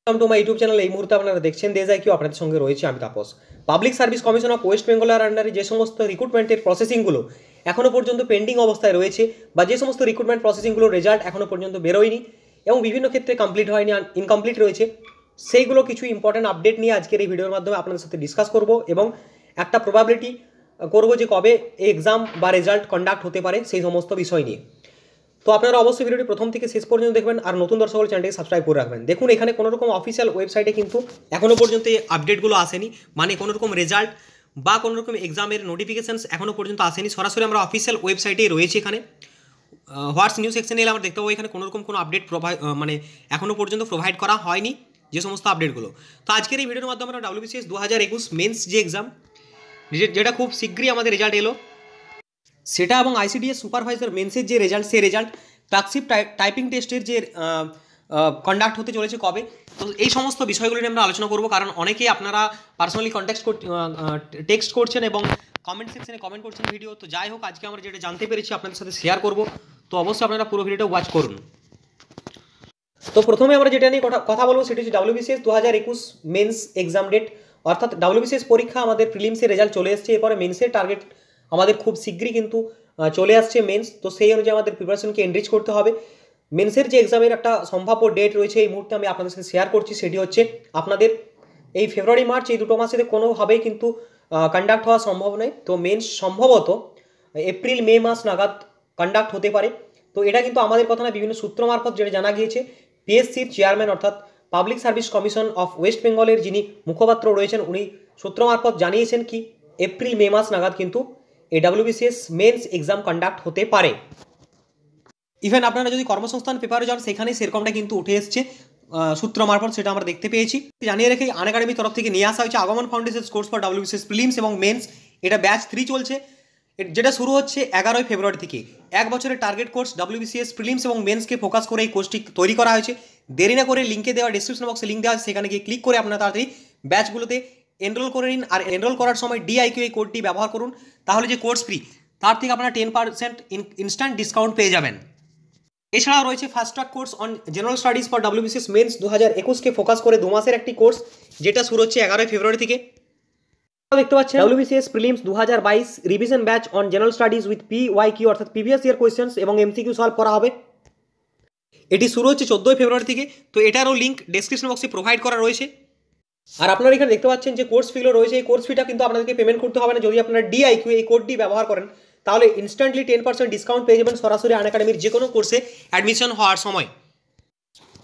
Welcome to my YouTube channel. এই মুহূর্তে আপনারা দেখছেন দেশ আই কিউ, আপনাদের সঙ্গে রয়েছে আমি Tapas. Public service commission of West বেঙ্গলের আন্ডারে যে সমস্ত রিক্রুটমেন্টের প্রসেসিংগুলো এখনও পর্যন্ত পেন্ডিং অবস্থায় রয়েছে, বা যে সমস্ত রিক্রুটমেন্ট প্রসেসিংগুলোর রেজাল্ট এখনও পর্যন্ত বেরোয়নি এবং বিভিন্ন ক্ষেত্রে কমপ্লিট হয়নি, ইনকমপ্লিট রয়েছে, সেইগুলো কিছু ইম্পর্টেন্ট আপডেট নিয়ে আজকের এই ভিডিওর মাধ্যমে আপনাদের সাথে ডিসকাস করব এবং একটা প্রবাবিলিটি করব যে কবে এই এক্সাম বা রেজাল্ট কন্ডাক্ট হতে পারে সেই সমস্ত বিষয় নিয়ে। তো আপনারা অবশ্যই ভিডিওটি প্রথম থেকে শেষ পর্যন্ত দেখবেন, আর নতুন দর্শক হলে চ্যানেলটিকে সাবস্ক্রাইব করে রাখবেন। দেখুন, এখানে কোনো রকম অফিসিয়াল ওয়েবসাইটে কিন্তু এখনও পর্যন্ত এই আপডেটগুলো আসেনি, মানে কোনো রকম রেজাল্ট বা কোনো রকম এক্সামের নোটিফিকেশানস এখনও পর্যন্ত আসেনি। সরাসরি আমরা অফিসিয়াল ওয়েবসাইটেই রয়েছে। এখানে হোয়াটস নিউজ সেকশনে এলে আমরা দেখতে পাবো এখানে কোনো রকম কোনো আপডেট মানে এখনও পর্যন্ত প্রোভাইড করা হয়নি যে সমস্ত আপডেটগুলো। তো আজকের এই ভিডিওর মাধ্যমে আমরা WBCS 2021 মেন্স যে এক্সাম, যেটা খুব শীঘ্রই আমাদের রেজাল্ট এলো, সেটা এবং ICDS সুপারভাইজার মেন্সের যে রেজাল্ট, সেই রেজাল্ট, ক্লার্কশিপ টাইপিং টেস্টের যে কন্ডাক্ট হতে চলেছে কবে, তো এই সমস্ত বিষয়গুলো নিয়ে আমরা আলোচনা করব। কারণ অনেকেই আপনারা পার্সোনালি টেক্সট করছেন এবং কমেন্ট সেকশনে কমেন্ট করছেন ভিডিও। তো যাই হোক, আজকে আমরা যেটা জানতে পেরেছি আপনাদের সাথে শেয়ার করব, তো অবশ্যই আপনারা পুরো ভিডিওটা ওয়াচ করুন। তো প্রথমে আমরা যেটা নিয়ে কথা বলবো সেটি হচ্ছে WBCS 2021 মেন্স এক্সাম ডেট। অর্থাৎ WBCS পরীক্ষা আমাদের প্রিলিমসের রেজাল্ট চলে এসছে, এরপরে মেন্সের টার্গেট আমাদের খুব শীঘ্রই কিন্তু চলে আসছে মেন্স। তো সেই অনুযায়ী আমাদের প্রিপারেশনকে এনরিচ করতে হবে। মেন্সের যে এক্সামের একটা সম্ভাব্য ডেট রয়েছে এই মুহূর্তে আমি আপনাদের সাথে শেয়ার করছি, সেটি হচ্ছে আপনাদের এই ফেব্রুয়ারি মার্চ এই দুটো মাসেতে কোনোভাবেই কিন্তু কন্ডাক্ট হওয়া সম্ভব নয়। তো মেন্স সম্ভবত এপ্রিল মে মাস নাগাদ কন্ডাক্ট হতে পারে। তো এটা কিন্তু আমাদের কথা না, বিভিন্ন সূত্র মারফত যেটা জানা গিয়েছে, PSCর চেয়ারম্যান অর্থাৎ public service commission of West বেঙ্গলের যিনি মুখপাত্র রয়েছেন, উনি সূত্র মারফত জানিয়েছেন কি এপ্রিল মে মাস নাগাদ কিন্তু এই WBCS মেন্স এক্সাম কন্ডাক্ট হতে পারে। ইভেন আপনারা যদি কর্মসংস্থান পেপারে যান, সেখানে সেরকমটা কিন্তু উঠে এসছে সূত্র মারফত, সেটা আমরা দেখতে পেয়েছি। জানিয়ে রেখে আনএকাডেমির তরফ থেকে নিয়ে আসা হয়েছে আগমন foundation course for WBCS prelims এবং মেন্স। এটা ব্যাচ 3 চলছে, যেটা শুরু হচ্ছে 11 ফেব্রুয়ারি থেকে। এক বছরের টার্গেট কোর্স WBCS প্রিলিমস এবং মেন্সকে ফোকাস করে এই কোর্সটি তৈরি করা হয়েছে। দেরি না করে লিঙ্কে দেওয়া ডিসক্রিপশন বক্সে লিঙ্ক দেওয়া আছে, সেখানে গিয়ে ক্লিক করে আপনারা তাড়াতাড়ি ব্যাচগুলোতে এনরোল করে নিন। আর এনরোল করার সময় DIQ এই কোডটি ব্যবহার করুন, তাহলে যে কোর্স ফ্রি তার থেকে আপনারা 10% ইনস্ট্যান্ট ডিসকাউন্ট পেয়ে যাবেন। এছাড়াও রয়েছে fast track course on general studies for WBCS mains 2021কে ফোকাস করে 2 মাসের একটি কোর্স, যেটা শুরু হচ্ছে 11 ফেব্রুয়ারি থেকে। দেখতে পাচ্ছেন WBCS prelims 2022 revision batch on general studies with PYQ অর্থাৎ প্রিভিয়াস ইয়ার কোয়েশ্চেন্স এবং MCQ সলভ করা হবে। এটি শুরু হচ্ছে 14 ফেব্রুয়ারি থেকে। তো এটারও লিঙ্ক ডেসক্রিপশন বক্সে প্রোভাইড করা রয়েছে। আর আপনারা এখানে দেখতে পাচ্ছেন যে কোর্স ফিগুলো রয়েছে, এই কোর্স ফিটা কিন্তু আপনাদেরকে পেমেন্ট করতে হবে না। যদি আপনারা DIQ এই কোডটি ব্যবহার করেন, তাহলে ইনস্ট্যান্টলি 10% ডিসকাউন্ট পেয়ে যাবেন সরাসরি আনএকাডেমির যে কোনো কোর্সে অ্যাডমিশন হওয়ার সময়।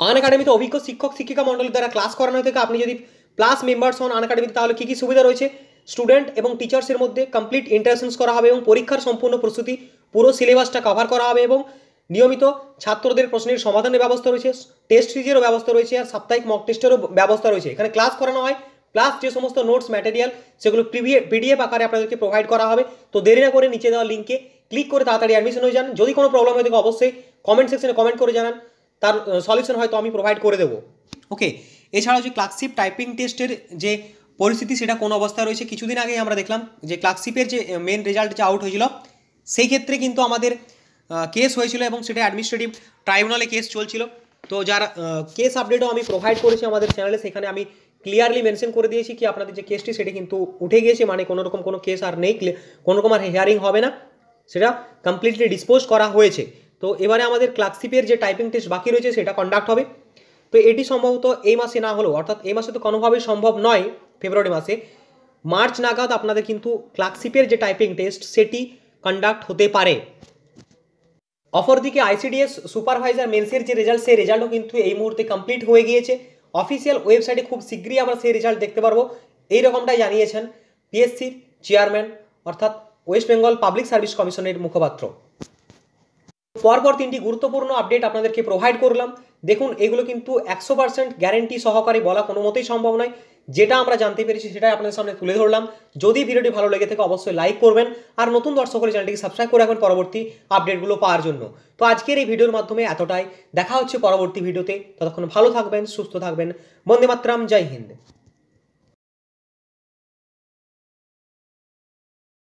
আনএকাডেমিতে অভিজ্ঞ শিক্ষক শিক্ষিকা মণ্ডলীর দ্বারা ক্লাস করানো থেকে আপনি যদি প্লাস মেম্বার্স হন আনএকাডেমিতে, তাহলে কী কী সুবিধা রয়েছে? স্টুডেন্ট এবং টিচার্সের মধ্যে কমপ্লিট ইন্টারেকশনস করা হবে এবং পরীক্ষার সম্পূর্ণ প্রস্তুতি, পুরো সিলেবাসটা কভার করা হবে এবং নিয়মিত ছাত্রদের প্রশ্নের সমাধানের ব্যবস্থা রয়েছে, টেস্ট সিরিজেরও ব্যবস্থা রয়েছে, আর সাপ্তাহিক মক টেস্টেরও ব্যবস্থা রয়েছে। এখানে ক্লাস করানো হয়, প্লাস যে সমস্ত নোটস ম্যাটেরিয়াল সেগুলো PDF আকারে আপনাদেরকে প্রোভাইড করা হবে। তো দেরি না করে নিচে দেওয়া লিঙ্কে ক্লিক করে তাড়াতাড়ি অ্যাডমিশন হয়ে যান। যদি কোনো প্রবলেম হয় থাকে অবশ্যই কমেন্ট সেকশনে কমেন্ট করে জানান, তার সলিউশন হয়তো আমি প্রোভাইড করে দেবো। ওকে, এছাড়াও যে ক্লার্কশিপ টাইপিং টেস্টের যে পরিস্থিতি, সেটা কোন অবস্থায় রয়েছে? কিছুদিন আগেই আমরা দেখলাম যে ক্লার্কশিপের যে মেন রেজাল্ট যে আউট হয়েছিল, সেই ক্ষেত্রে কিন্তু আমাদের কেস হয়েছিল এবং সেটা অ্যাডমিনিস্ট্রেটিভ ট্রাইব্যুনালে কেস চলছিল। তো যার কেস আপডেটও আমি প্রোভাইড করেছি আমাদের চ্যানেলে, সেখানে আমি ক্লিয়ারলি মেনশন করে দিয়েছি কি আপনাদের যে কেসটি সেটা কিন্তু উঠে গিয়েছে, মানে কোনো রকম কোনো কেস আর নেই, কোনো রকম আর হিয়ারিং হবে না, সেটা কমপ্লিটলি ডিসপোজ করা হয়েছে। তো এবারে আমাদের ক্লার্কশিপের যে টাইপিং টেস্ট বাকি রয়েছে সেটা কন্ডাক্ট হবে। তো এটি সম্ভবত এই মাসে না হলেও, অর্থাৎ এই মাসে তো কোনোভাবেই সম্ভব নয়, ফেব্রুয়ারি মাসে, মার্চ নাগাদ আপনাদের কিন্তু ক্লার্কশিপের যে টাইপিং টেস্ট সেটি কন্ডাক্ট হতে পারে। অপরদিকে ICDS সুপারভাইজার মেন্সের যে রেজাল্ট, সেই রেজাল্টও কিন্তু এই মুহূর্তে কমপ্লিট হয়ে গিয়েছে। অফিসিয়াল ওয়েবসাইটে খুব শীঘ্রই আমরা সেই রেজাল্ট দেখতে পারবো, এইরকমটাই জানিয়েছেন PSCর চেয়ারম্যান অর্থাৎ ওয়েস্ট বেঙ্গল পাবলিক সার্ভিস কমিশনের মুখপাত্র। পরপর 3টি গুরুত্বপূর্ণ আপডেট আপনাদেরকে প্রোভাইড করলাম। দেখুন, এগুলো কিন্তু 100% গ্যারেন্টি সহকারে বলা কোনো মতেই সম্ভব নয়। যেটা আমরা জানতে পেরেছি সেটাই আপনাদের সামনে তুলে ধরলাম। যদি ভিডিওটি ভালো লেগে থাকে অবশ্যই লাইক করবেন, আর নতুন দর্শক হলে চ্যানেলটিকে সাবস্ক্রাইব করে রাখবেন পরবর্তী আপডেটগুলো পাওয়ার জন্য। তো আজকের এই ভিডিওর মাধ্যমে এতটাই, দেখা হচ্ছে পরবর্তী ভিডিওতে। ততক্ষণ ভালো থাকবেন, সুস্থ থাকবেন। বন্দে মাতরম, জয় হিন্দ।